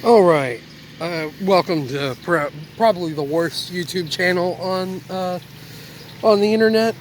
All right. Welcome to probably the worst YouTube channel on the internet.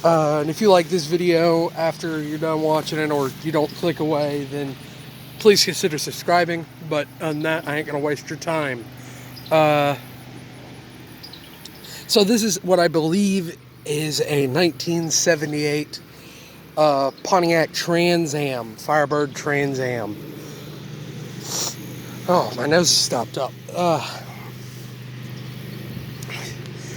And if you like this video after you're done watching it, or you don't click away, then please consider subscribing. But on that, I ain't gonna waste your time. Uh, so this is what I believe is a 1978 Pontiac Trans Am, Firebird Trans Am. Oh, my nose stopped up.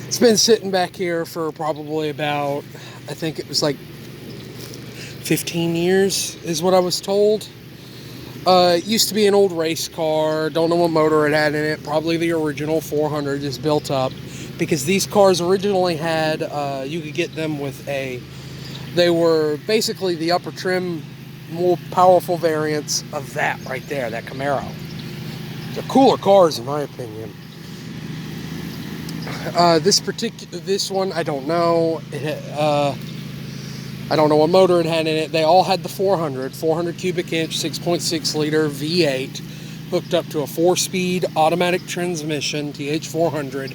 It's been sitting back here for probably about, I think it was like 15 years is what I was told. It used to be an old race car. Don't know what motor it had in it. Probably the original 400 just built up. Because these cars originally had, you could get them with they were basically the upper trim, more powerful variants of that right there, that Camaro. They're cooler cars in my opinion. This one, I don't know. I don't know what motor it had in it. They all had the 400 cubic inch, 6.6 liter V8, hooked up to a 4-speed automatic transmission, TH400.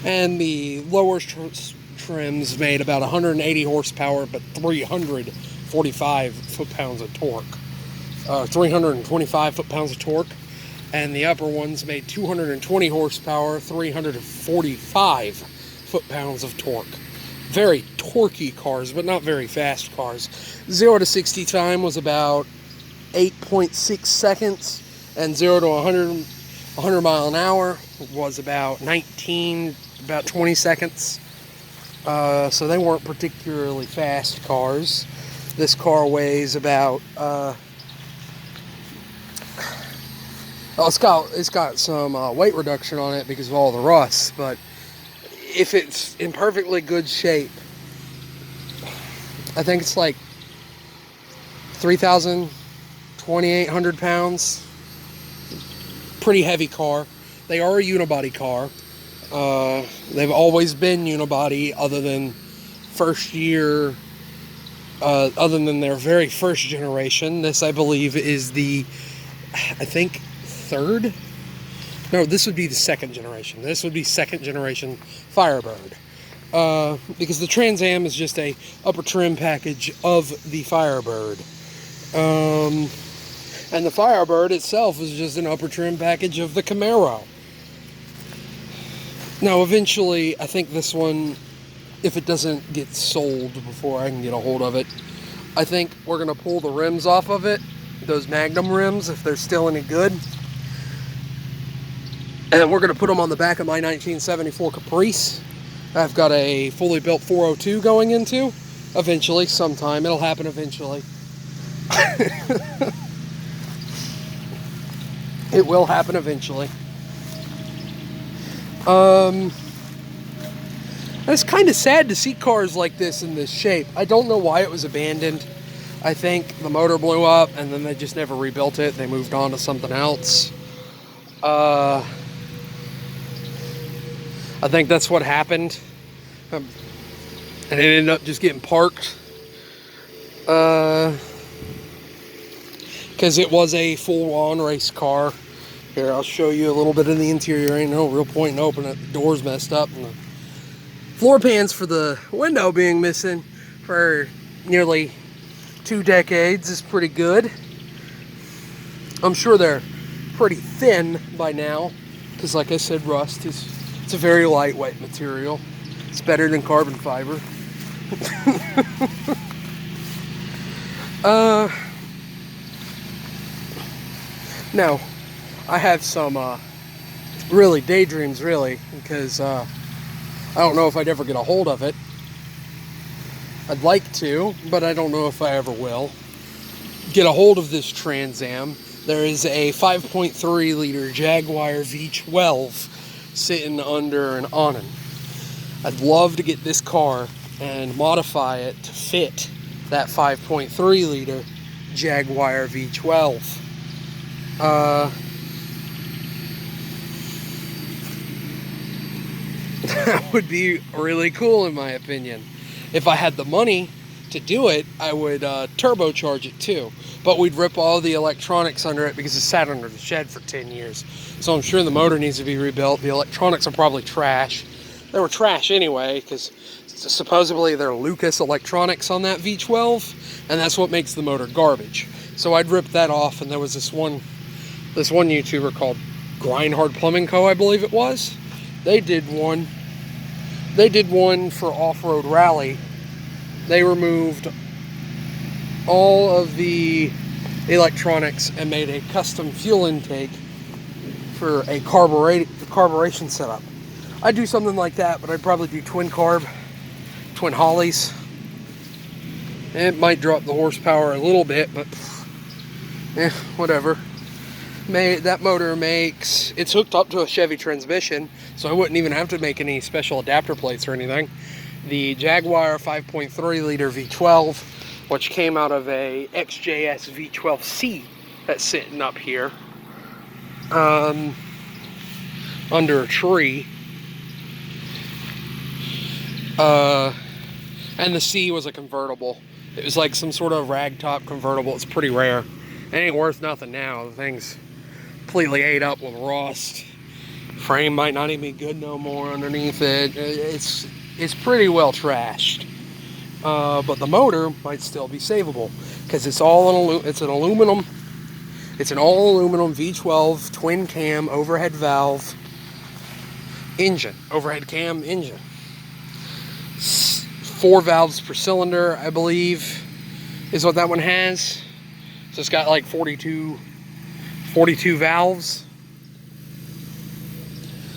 And the lower trims made about 180 horsepower, but 345 foot-pounds of torque. 325 foot-pounds of torque. And the upper ones made 220 horsepower, 345 foot-pounds of torque. Very torquey cars, but not very fast cars. 0 to 60 time was about 8.6 seconds, and 0 to 100 mile an hour was about 20 seconds. So they weren't particularly fast cars. This car weighs about it's got some weight reduction on it because of all the rust, but if it's in perfectly good shape, I think it's like 2,800 pounds. Pretty heavy car. They are a unibody car. They've always been unibody, other than other than their very first generation. This, I believe, is I think, third? No, this would be the second generation. This would be second generation Firebird. Because the Trans Am is just a upper trim package of the Firebird. And the Firebird itself is just an upper trim package of the Camaro. Now, eventually, I think this one, if it doesn't get sold before I can get a hold of it, I think we're going to pull the rims off of it, those Magnum rims, if they're still any good. And we're going to put them on the back of my 1974 Caprice. I've got a fully built 402 going into. Eventually, sometime. It'll happen eventually. It will happen eventually. It's kind of sad to see cars like this in this shape. I don't know why it was abandoned. I think the motor blew up and then they just never rebuilt it. They moved on to something else. I think that's what happened. And it ended up just getting parked. Because it was a full-on race car. Here, I'll show you a little bit of the interior. Ain't no real point in opening it. The door's messed up. And the floor pans for the window being missing for nearly 2 decades is pretty good. I'm sure they're pretty thin by now. Because like I said, rust is... It's a very lightweight material. It's better than carbon fiber. Now, I have some really daydreams, really, because I don't know if I'd ever get a hold of it. I'd like to, but I don't know if I ever will. Get a hold of this Trans Am. There is a 5.3 liter Jaguar V12 sitting under an awning. I'd love to get this car and modify it to fit that 5.3 liter Jaguar V12. That would be really cool in my opinion. If I had the money to do it, I would turbocharge it too. but we'd rip all the electronics under it because it sat under the shed for 10 years. So I'm sure the motor needs to be rebuilt. The electronics are probably trash. They were trash anyway, because supposedly they're Lucas electronics on that V12, and that's what makes the motor garbage. So I'd rip that off, and there was this one YouTuber called Grindhard Plumbing Co., I believe it was. They did one for off-road rally. They removed all of the electronics and made a custom fuel intake for a carburation setup. I'd do something like that, but I'd probably do twin Hollies. It might drop the horsepower a little bit, but whatever. That motor it's hooked up to a Chevy transmission, so I wouldn't even have to make any special adapter plates or anything. The Jaguar 5.3 liter V12, which came out of a XJS V12C that's sitting up here under a tree. And the C was a convertible. It was like some sort of ragtop convertible. It's pretty rare. It ain't worth nothing now. The thing's completely ate up with rust. Frame might not even be good no more underneath it. It's pretty well trashed. But the motor might still be savable because it's an all aluminum V12 twin cam overhead valve engine, overhead cam engine. 4 valves per cylinder, I believe, is what that one has. So it's got like 42 valves.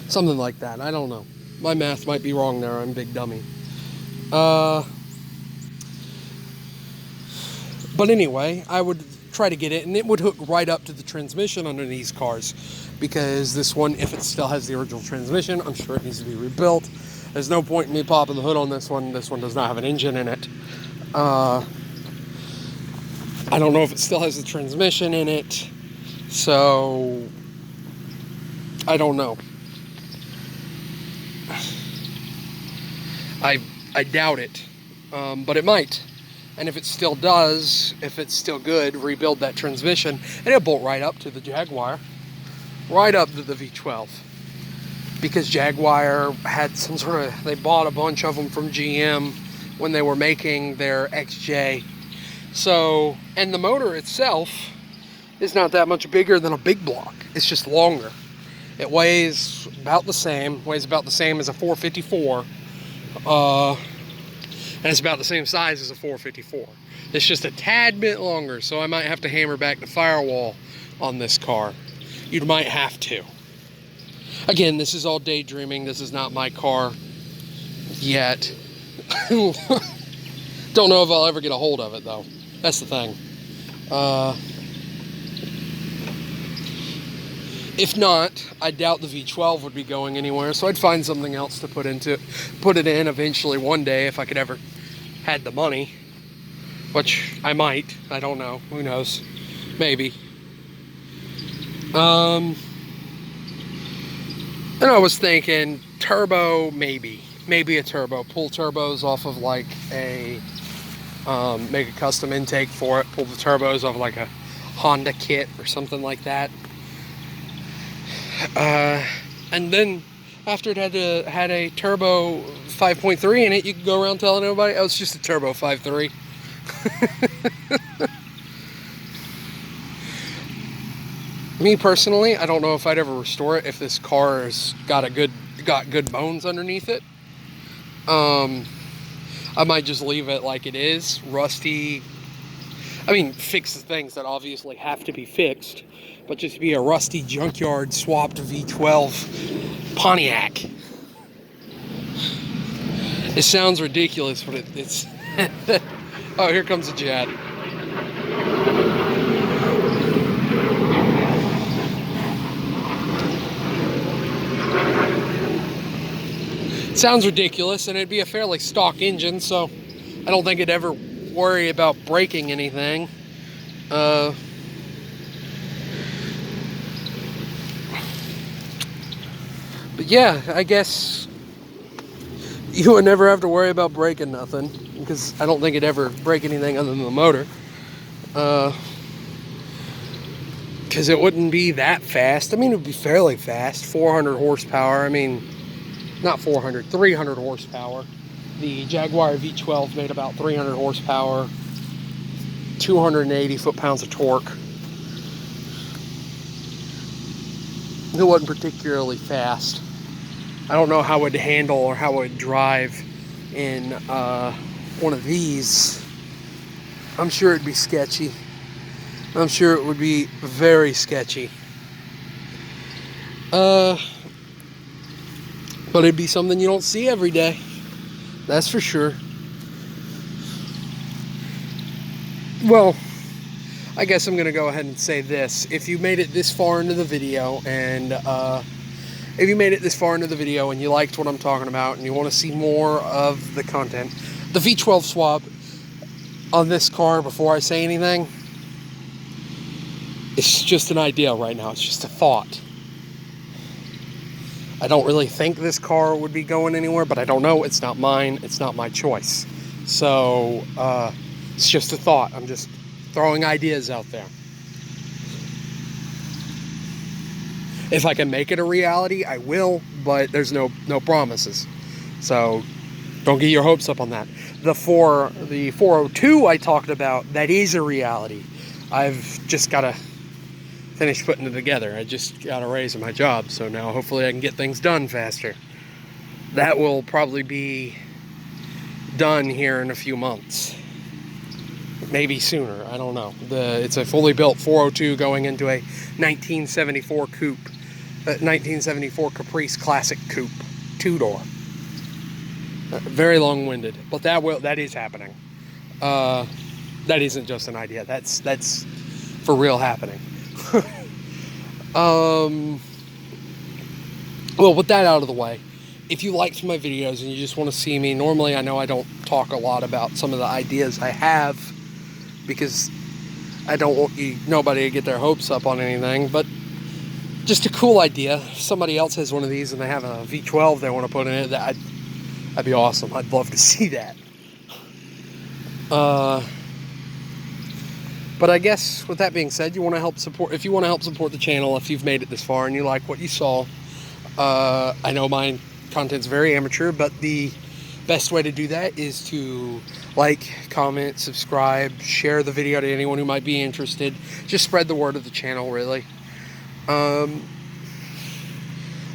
Something like that. I don't know. My math might be wrong there. I'm a big dummy. But anyway, I would try to get it, and it would hook right up to the transmission under these cars, because this one, if it still has the original transmission, I'm sure it needs to be rebuilt. There's no point in me popping the hood on this one. This one does not have an engine in it. I don't know if it still has the transmission in it, so I don't know. I doubt it, but it might. And if it still does, if it's still good, rebuild that transmission, and it'll bolt right up to the Jaguar, right up to the V12. Because Jaguar had some sort of, they bought a bunch of them from GM when they were making their XJ. So, and the motor itself is not that much bigger than a big block. It's just longer. It weighs about the same as a 454. And it's about the same size as a 454. It's just a tad bit longer, so I might have to hammer back the firewall on this car. You might have to. Again, this is all daydreaming. This is not my car yet. Don't know if I'll ever get a hold of it, though. That's the thing. If not, I doubt the V12 would be going anywhere, so I'd find something else to put it in eventually one day if I could ever had the money, which I might. I don't know. Who knows? Maybe. And I was thinking turbo, maybe a turbo. Pull turbos off of like a make a custom intake for it. Pull the turbos off like a Honda kit or something like that. And then after it had a turbo 5.3 in it, you could go around telling everybody, oh, it's just a turbo 5.3. Me personally, I don't know if I'd ever restore it if this car has got good bones underneath it. I might just leave it like it is, rusty. I mean, fix the things that obviously have to be fixed, but just be a rusty junkyard swapped V12 Pontiac. It sounds ridiculous, but it's... Oh, here comes a jet. It sounds ridiculous, and it'd be a fairly stock engine, so I don't think it'd ever worry about breaking anything. But yeah, I guess you would never have to worry about breaking nothing, because I don't think it'd ever break anything other than the motor. But because it wouldn't be that fast. I mean, it would be fairly fast. 400 horsepower. I mean, not 400, 300 horsepower. The Jaguar V12 made about 300 horsepower, 280 foot-pounds of torque. It wasn't particularly fast. I don't know how it would handle or how it would drive in one of these. I'm sure it'd be sketchy. I'm sure it would be very sketchy. But it'd be something you don't see every day. That's for sure. Well, I guess I'm going to go ahead and say this. If you made it this far into the video and you liked what I'm talking about and you want to see more of the content, the V12 swap on this car, before I say anything, it's just an idea right now. It's just a thought. I don't really think this car would be going anywhere, but I don't know. It's not mine. It's not my choice. So, it's just a thought. I'm just throwing ideas out there. If I can make it a reality, I will, but there's no promises. So, don't get your hopes up on that. The 402 I talked about, that is a reality. I've just got to finish putting it together. I just got a raise in my job, so now hopefully I can get things done faster. That will probably be done here in a few months. Maybe sooner, I don't know. It's a fully built 402 going into a 1974 coupe. 1974 Caprice Classic coupe. 2-door. Very long-winded, but that is happening. That isn't just an idea. That's for real happening. Well, with that out of the way, if you liked my videos and you just want to see me, normally I know I don't talk a lot about some of the ideas I have because I don't want nobody to get their hopes up on anything, but just a cool idea. If somebody else has one of these and they have a V12 they want to put in it, that'd be awesome. I'd love to see that. But I guess with that being said, if you want to help support the channel, if you've made it this far and you like what you saw, I know my content's very amateur, but the best way to do that is to like, comment, subscribe, share the video to anyone who might be interested. Just spread the word of the channel, really.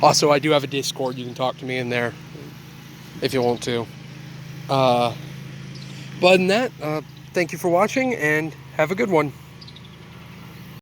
Also, I do have a Discord. You can talk to me in there if you want to. But other than that, thank you for watching and have a good one.